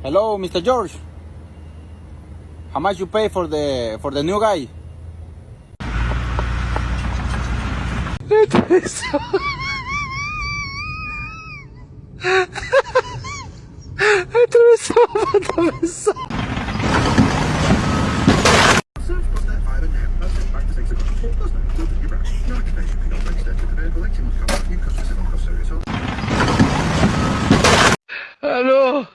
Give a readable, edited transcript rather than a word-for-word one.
Hello, Mr. George. How much you pay for the new guy? Aló.